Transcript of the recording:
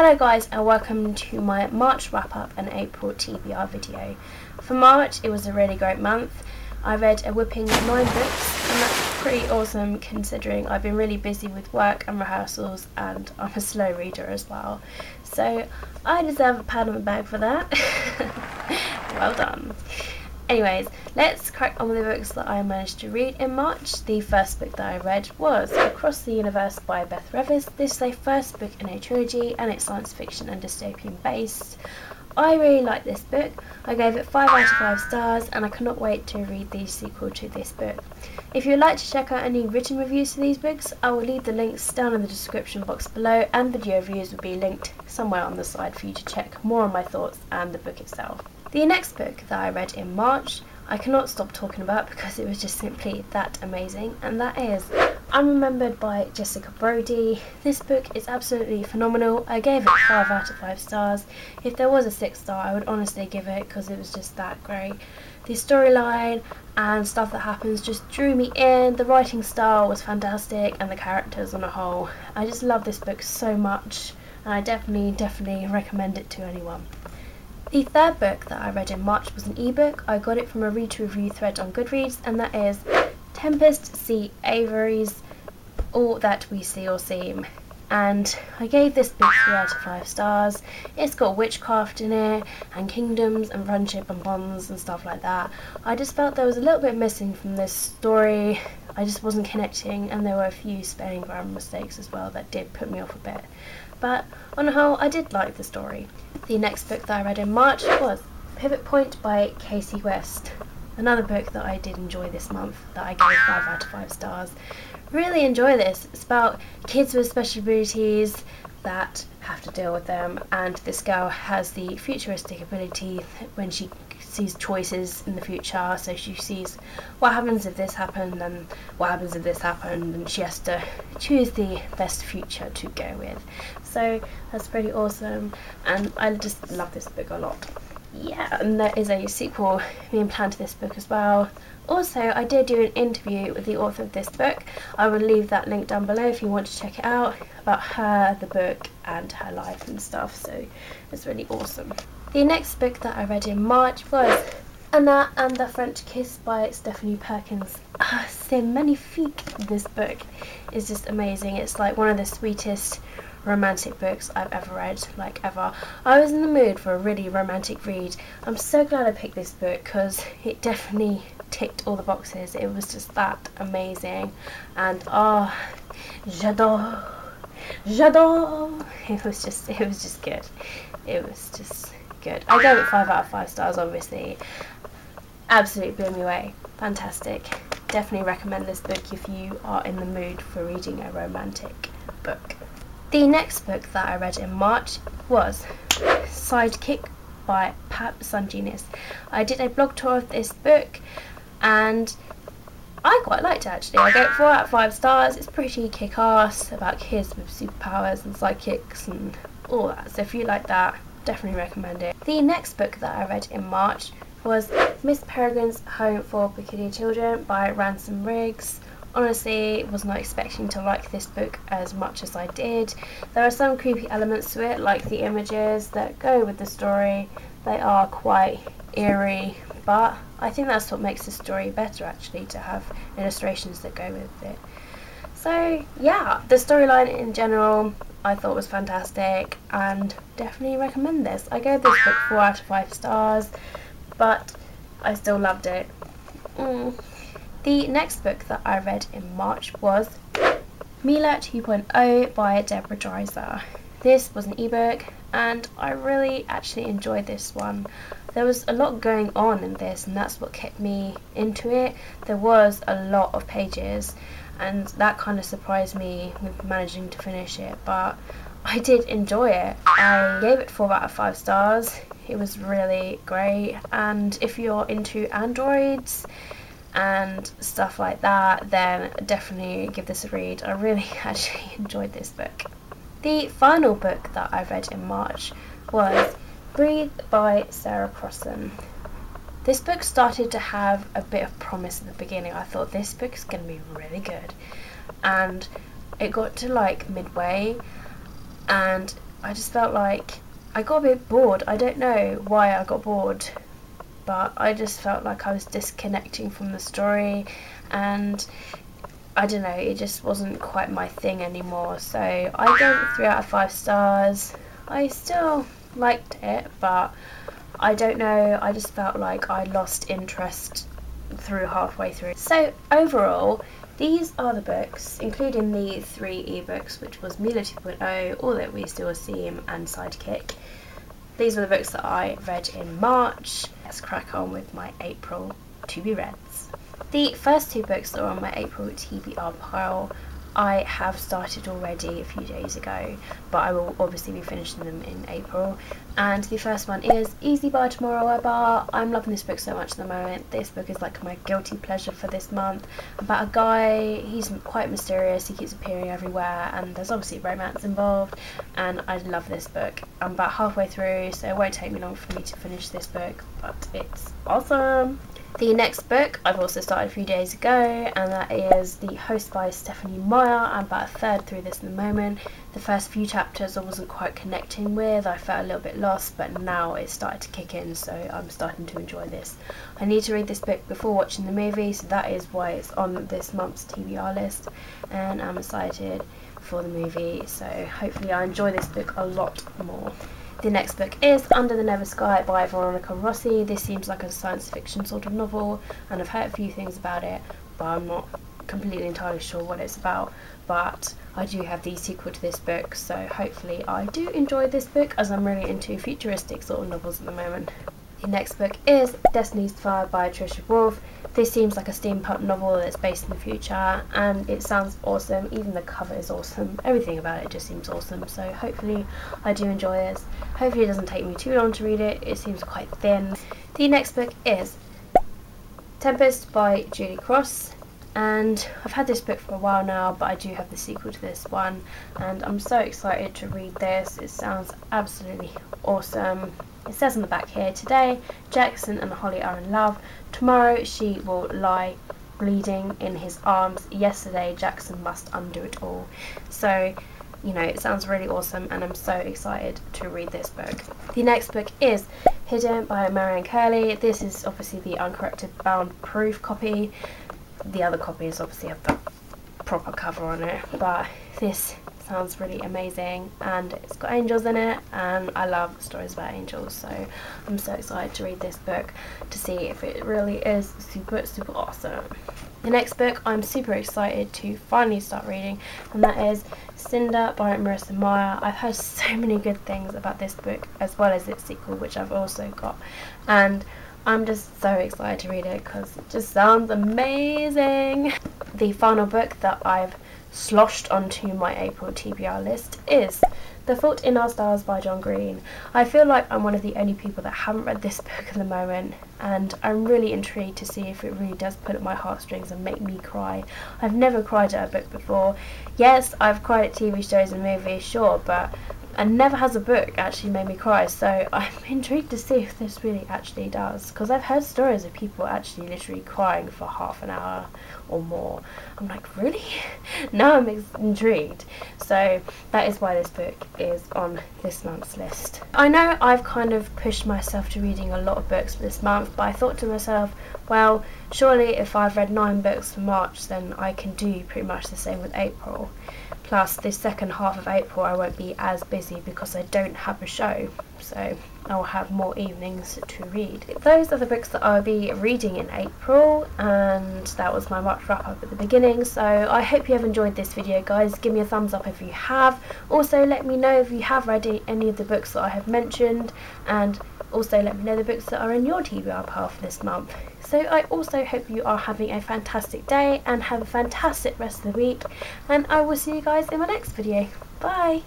Hello guys, and welcome to my March wrap up and April TBR video. For March, it was a really great month. I read a whopping 9 books, and that's pretty awesome considering I've been really busy with work and rehearsals, and I'm a slow reader as well. So I deserve a pat on the back for that. Well done. Anyways, let's crack on with the books that I managed to read in March. The first book that I read was Across the Universe by Beth Revis. This is their first book in a trilogy and it's science fiction and dystopian based. I really like this book. I gave it 5 out of 5 stars and I cannot wait to read the sequel to this book. If you would like to check out any written reviews for these books, I will leave the links down in the description box below, and video reviews will be linked somewhere on the side for you to check more on my thoughts and the book itself. The next book that I read in March, I cannot stop talking about because it was just simply that amazing, and that is Unremembered by Jessica Brody. This book is absolutely phenomenal. I gave it 5 out of 5 stars. If there was a 6 star, I would honestly give it because it was just that great. The storyline and stuff that happens just drew me in. The writing style was fantastic and the characters on a whole. I just love this book so much and I definitely recommend it to anyone. The third book that I read in March was an ebook. I got it from a read to review thread on Goodreads, and that is Tempest C, Avery's All That We See or Seem. And I gave this book 3 out of 5 stars. It's got witchcraft in it, and kingdoms and friendship and bonds and stuff like that. I just felt there was a little bit missing from this story. I just wasn't connecting, and there were a few spelling grammar mistakes as well that did put me off a bit. But on the whole, I did like the story. The next book that I read in March was Pivot Point by Kasie West. Another book that I did enjoy this month that I gave 5 out of 5 stars. Really enjoy this. It's about kids with special abilities that have to deal with them, and this girl has the futuristic ability when she sees choices in the future, so she sees what happens if this happened and what happens if this happened, and she has to choose the best future to go with. So that's pretty awesome, and I just love this book a lot. Yeah, and there is a sequel being planned to this book as well. Also, I did do an interview with the author of this book. I will leave that link down below if you want to check it out, about her, the book, and her life and stuff, so it's really awesome. The next book that I read in March was Anna and the French Kiss by Stephanie Perkins. C'est magnifique. This book is just amazing. It's like one of the sweetest romantic books I've ever read, like ever. I was in the mood for a really romantic read. I'm so glad I picked this book because it definitely ticked all the boxes. It was just that amazing, and j'adore. It was just good. It was just good. I gave it 5 out of 5 stars, obviously. Absolutely blew me away. Fantastic. Definitely recommend this book if you are in the mood for reading a romantic book. The next book that I read in March was Sidekick by Pab Sungenis. I did a blog tour of this book and I quite liked it actually. I gave it 4 out of 5 stars. It's pretty kick-ass, about kids with superpowers and sidekicks and all that. So if you like that, definitely recommend it. The next book that I read in March was Miss Peregrine's Home for Peculiar Children by Ransom Riggs. Honestly, was not expecting to like this book as much as I did. There are some creepy elements to it, like the images that go with the story. They are quite eerie, but I think that's what makes the story better actually, to have illustrations that go with it. So yeah, the storyline in general I thought was fantastic and definitely recommend this. I gave this book 4 out of 5 stars, but I still loved it. The next book that I read in March was Mila 2.0 by Debra Driza. This was an ebook and I really actually enjoyed this one. There was a lot going on in this and that's what kept me into it. There was a lot of pages and that kind of surprised me with managing to finish it, but I did enjoy it. I gave it 4 out of 5 stars. It was really great, and if you're into androids and stuff like that, then definitely give this a read. I really actually enjoyed this book. The final book that I read in March was Breathe by Sarah Crossan. This book started to have a bit of promise in the beginning. I thought this book is going to be really good, and it got to like midway and I just felt like I got a bit bored. I don't know why I got bored, but I just felt like I was disconnecting from the story, and I don't know, it just wasn't quite my thing anymore. So I gave it 3 out of 5 stars. I still liked it, but I don't know, I just felt like I lost interest halfway through. So overall, these are the books, including the 3 ebooks, which was Mila 2.0, All That We Still Seem, and Sidekick. These are the books that I read in March. Let's crack on with my April to be reads. The first 2 books that are on my April TBR pile I have started already a few days ago, but I will obviously be finishing them in April. And the first one is Easy by Tomorrow by. I'm loving this book so much at the moment. This book is like my guilty pleasure for this month, about a guy. He's quite mysterious, he keeps appearing everywhere, and there's obviously romance involved, and I love this book. I'm about halfway through, so it won't take me long for me to finish this book, but it's awesome. The next book I've also started a few days ago, and that is The Host by Stephanie Meyer. I'm about a third through this at the moment. The first few chapters I wasn't quite connecting with, I felt a little bit lost, but now it's started to kick in, so I'm starting to enjoy this. I need to read this book before watching the movie, so that is why it's on this month's TBR list, and I'm excited for the movie, so hopefully I enjoy this book a lot more. The next book is Under the Never Sky by Veronica Rossi. This seems like a science fiction sort of novel, and I've heard a few things about it, but I'm not completely entirely sure what it's about. But I do have the sequel to this book, so hopefully I do enjoy this book, as I'm really into futuristic sort of novels at the moment. The next book is Destiny's Fire by Trisha Wolfe. This seems like a steampunk novel that's based in the future, and it sounds awesome. Even the cover is awesome. Everything about it just seems awesome, so hopefully I do enjoy this. Hopefully it doesn't take me too long to read it. It seems quite thin. The next book is Tempest by Julie Cross, and I've had this book for a while now, but I do have the sequel to this one, and I'm so excited to read this. It sounds absolutely awesome. It says on the back here, today Jackson and Holly are in love. Tomorrow she will lie bleeding in his arms. Yesterday Jackson must undo it all. So, you know, it sounds really awesome, and I'm so excited to read this book. The next book is Hidden by Marianne and Curley. This is obviously the uncorrected bound proof copy. The other copies obviously have the proper cover on it, but this sounds really amazing, and it's got angels in it, and I love stories about angels, so I'm so excited to read this book to see if it really is super awesome. The next book I'm super excited to finally start reading, and that is Cinder by Marissa and Meyer. I've heard so many good things about this book, as well as its sequel, which I've also got, and I'm just so excited to read it because it just sounds amazing. The final book that I've sloshed onto my April TBR list is The Fault in Our Stars by John Green. I feel like I'm one of the only people that haven't read this book at the moment, and I'm really intrigued to see if it really does pull at my heartstrings and make me cry. I've never cried at a book before. Yes, I've cried at TV shows and movies, sure, but and never has a book actually made me cry, so I'm intrigued to see if this really actually does, because I've heard stories of people actually literally crying for half an hour or more. I'm like, really? Now I'm intrigued. So that is why this book is on this month's list. I know I've kind of pushed myself to reading a lot of books this month, but I thought to myself, well, surely if I've read 9 books for March, then I can do pretty much the same with April. Plus, this second half of April I won't be as busy because I don't have a show, so I'll have more evenings to read. Those are the books that I'll be reading in April, and that was my March wrap up at the beginning. So I hope you have enjoyed this video, guys. Give me a thumbs up if you have. Also, let me know if you have read any of the books that I have mentioned, and also let me know the books that are in your TBR pile for this month. So I also hope you are having a fantastic day and have a fantastic rest of the week, and I will see you guys in my next video. Bye!